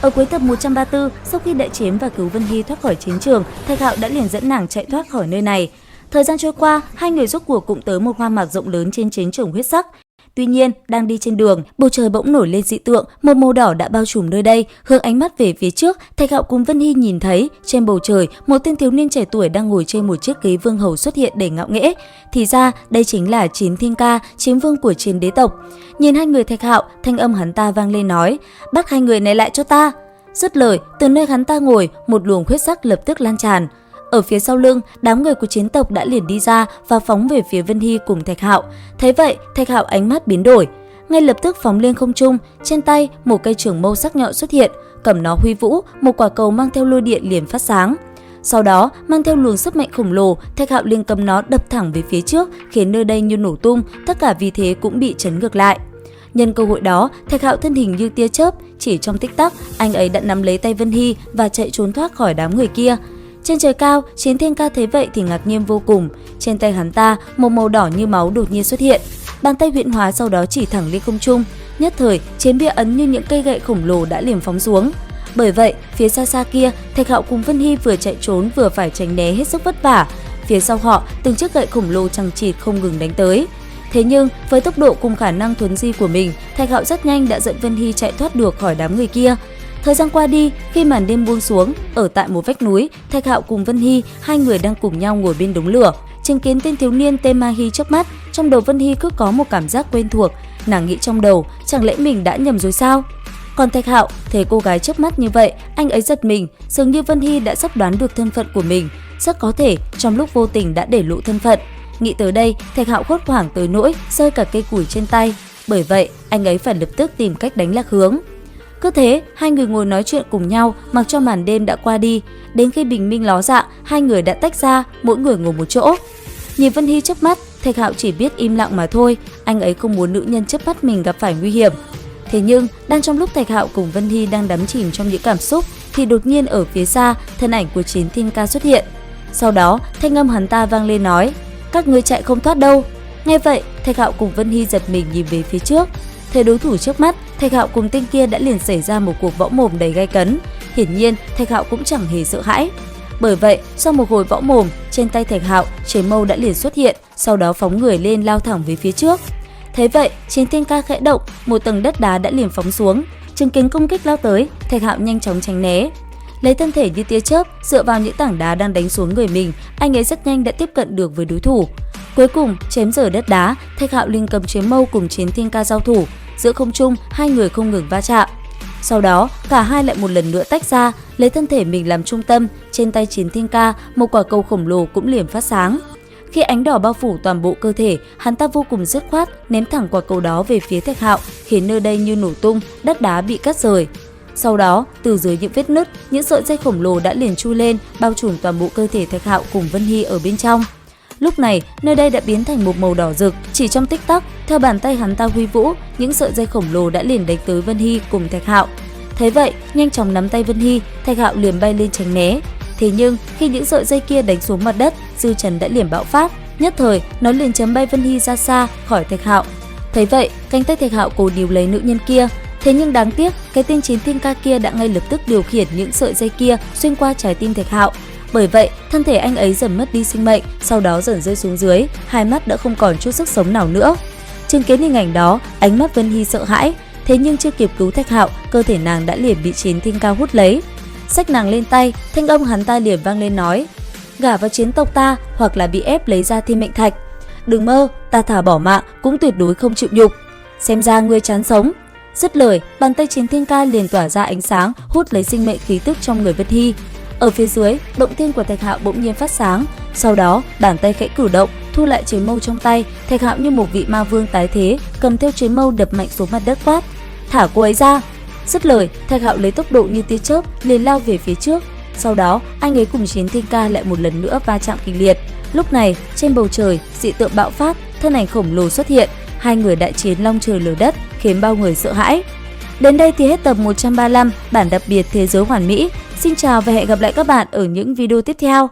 Ở cuối tập 134, sau khi đại chiến và cứu Vân Hy thoát khỏi chiến trường, Thạch Hạo đã liền dẫn nàng chạy thoát khỏi nơi này. Thời gian trôi qua, hai người rốt cuộc cũng tới một hoa mạc rộng lớn trên chiến trường huyết sắc. Tuy nhiên, đang đi trên đường, bầu trời bỗng nổi lên dị tượng, một màu đỏ đã bao trùm nơi đây. Hướng ánh mắt về phía trước, Thạch Hạo cùng Vân Hy nhìn thấy trên bầu trời một tên thiếu niên trẻ tuổi đang ngồi trên một chiếc ghế vương hầu xuất hiện để ngạo nghễ. Thì ra, đây chính là Chiến Thiên Ca, chiến vương của Chiến đế tộc. Nhìn hai người Thạch Hạo, thanh âm hắn ta vang lên nói: "Bắt hai người này lại cho ta." Dứt lời, từ nơi hắn ta ngồi, một luồng huyết sắc lập tức lan tràn. Ở phía sau lưng, đám người của chiến tộc đã liền đi ra và phóng về phía Vân Hy cùng Thạch Hạo. Thấy vậy, Thạch Hạo ánh mắt biến đổi, ngay lập tức phóng lên không trung, trên tay một cây trường mâu sắc nhọn xuất hiện, cầm nó huy vũ, một quả cầu mang theo lôi điện liền phát sáng. Sau đó, mang theo luồng sức mạnh khổng lồ, Thạch Hạo liền cầm nó đập thẳng về phía trước, khiến nơi đây như nổ tung, tất cả vì thế cũng bị chấn ngược lại. Nhân cơ hội đó, Thạch Hạo thân hình như tia chớp, chỉ trong tích tắc, anh ấy đã nắm lấy tay Vân Hy và chạy trốn thoát khỏi đám người kia. Trên trời cao, Chiến Thiên Ca thấy vậy thì ngạc nhiên vô cùng. Trên tay hắn ta, một màu đỏ như máu đột nhiên xuất hiện. Bàn tay huyễn hóa sau đó chỉ thẳng lên không trung. Nhất thời, chiến bia ấn như những cây gậy khổng lồ đã liền phóng xuống. Bởi vậy, phía xa xa kia, Thạch Hạo cùng Vân Hy vừa chạy trốn vừa phải tránh né hết sức vất vả. Phía sau họ, từng chiếc gậy khổng lồ chằng chịt không ngừng đánh tới. Thế nhưng, với tốc độ cùng khả năng thuấn di của mình, Thạch Hạo rất nhanh đã dẫn Vân Hy chạy thoát được khỏi đám người kia. Thời gian qua đi, khi màn đêm buông xuống, ở tại một vách núi, Thạch Hạo cùng Vân Hy, hai người đang cùng nhau ngồi bên đống lửa. Chứng kiến tên thiếu niên tên Ma Hy trước mắt, trong đầu Vân Hy cứ có một cảm giác quen thuộc. Nàng nghĩ trong đầu, chẳng lẽ mình đã nhầm rồi sao? Còn Thạch Hạo thấy cô gái trước mắt như vậy, anh ấy giật mình, dường như Vân Hy đã sắp đoán được thân phận của mình, rất có thể trong lúc vô tình đã để lộ thân phận. Nghĩ tới đây, Thạch Hạo hốt hoảng tới nỗi rơi cả cây củi trên tay. Bởi vậy, anh ấy phải lập tức tìm cách đánh lạc hướng. Cứ thế, hai người ngồi nói chuyện cùng nhau, mặc cho màn đêm đã qua đi. Đến khi bình minh ló dạng, hai người đã tách ra, mỗi người ngồi một chỗ. Nhìn Vân Hy trước mắt, Thạch Hạo chỉ biết im lặng mà thôi. Anh ấy không muốn nữ nhân trước mắt mình gặp phải nguy hiểm. Thế nhưng, đang trong lúc Thạch Hạo cùng Vân Hy đang đắm chìm trong những cảm xúc, thì đột nhiên ở phía xa, thân ảnh của Chiến Thiên Ca xuất hiện. Sau đó, thanh âm hắn ta vang lên nói: "Các ngươi chạy không thoát đâu." Nghe vậy, Thạch Hạo cùng Vân Hy giật mình nhìn về phía trước. Thấy đối thủ trước mắt, Thạch Hạo cùng tên kia đã liền xảy ra một cuộc võ mồm đầy gay cấn. Hiển nhiên, Thạch Hạo cũng chẳng hề sợ hãi. Bởi vậy, sau một hồi võ mồm, trên tay Thạch Hạo, chế mâu đã liền xuất hiện, sau đó phóng người lên lao thẳng về phía trước. Thấy vậy, Chiến Thiên Ca khẽ động, một tầng đất đá đã liền phóng xuống. Chứng kiến công kích lao tới, Thạch Hạo nhanh chóng tránh né. Lấy thân thể như tia chớp, dựa vào những tảng đá đang đánh xuống người mình, anh ấy rất nhanh đã tiếp cận được với đối thủ. Cuối cùng, chém rời đất đá, Thạch Hạo liền cầm chế mâu cùng Chiến Thiên Ca giao thủ. Giữa không trung, hai người không ngừng va chạm. Sau đó, cả hai lại một lần nữa tách ra, lấy thân thể mình làm trung tâm, trên tay Chiến Thiên Ca, một quả cầu khổng lồ cũng liền phát sáng. Khi ánh đỏ bao phủ toàn bộ cơ thể, hắn ta vô cùng dứt khoát, ném thẳng quả cầu đó về phía Thạch Hạo, khiến nơi đây như nổ tung, đất đá bị cắt rời. Sau đó, từ dưới những vết nứt, những sợi dây khổng lồ đã liền chui lên, bao trùm toàn bộ cơ thể Thạch Hạo cùng Vân Hy ở bên trong. Lúc này, nơi đây đã biến thành một màu đỏ rực, chỉ trong tích tắc, theo bàn tay hắn ta huy vũ, những sợi dây khổng lồ đã liền đánh tới Vân Hy cùng Thạch Hạo. Thấy vậy, nhanh chóng nắm tay Vân Hy, Thạch Hạo liền bay lên tránh né. Thế nhưng, khi những sợi dây kia đánh xuống mặt đất, dư chấn đã liền bạo phát, nhất thời nó liền chấm bay Vân Hy ra xa khỏi Thạch Hạo. Thấy vậy, cánh tay Thạch Hạo cố níu lấy nữ nhân kia. Thế nhưng đáng tiếc, cái tên Chiến Thiên Ca kia đã ngay lập tức điều khiển những sợi dây kia xuyên qua trái tim Thạch Hạo. Bởi vậy, thân thể anh ấy dần mất đi sinh mệnh, sau đó dần rơi xuống dưới, hai mắt đã không còn chút sức sống nào nữa. Chứng kiến hình ảnh đó, ánh mắt Vân Hy sợ hãi, thế nhưng chưa kịp cứu Thạch Hạo, cơ thể nàng đã liền bị Chiến Thiên Ca hút lấy. Xách nàng lên tay, thanh âm hắn ta liền vang lên nói: "Gả vào chiến tộc ta, hoặc là bị ép lấy ra thiên mệnh thạch. Đừng mơ, ta thà bỏ mạng cũng tuyệt đối không chịu nhục. Xem ra ngươi chán sống." Dứt lời, bàn tay Chiến Thiên Ca liền tỏa ra ánh sáng, hút lấy sinh mệnh khí tức trong người Vân Hy. Ở phía dưới, động thiên của Thạch Hạo bỗng nhiên phát sáng, sau đó bàn tay khẽ cử động, thu lại chế mâu trong tay. Thạch Hạo như một vị ma vương tái thế, cầm theo chế mâu đập mạnh xuống mặt đất quát: "Thả cô ấy ra!" Dứt lời, Thạch Hạo lấy tốc độ như tia chớp liền lao về phía trước. Sau đó, anh ấy cùng Chiến Thiên Ca lại một lần nữa va chạm kịch liệt. Lúc này, trên bầu trời, dị tượng bạo phát, thân ảnh khổng lồ xuất hiện, hai người đại chiến long trời lở đất, khiến bao người sợ hãi. Đến đây thì hết tập 135 bản đặc biệt Thế giới hoàn mỹ. Xin chào và hẹn gặp lại các bạn ở những video tiếp theo.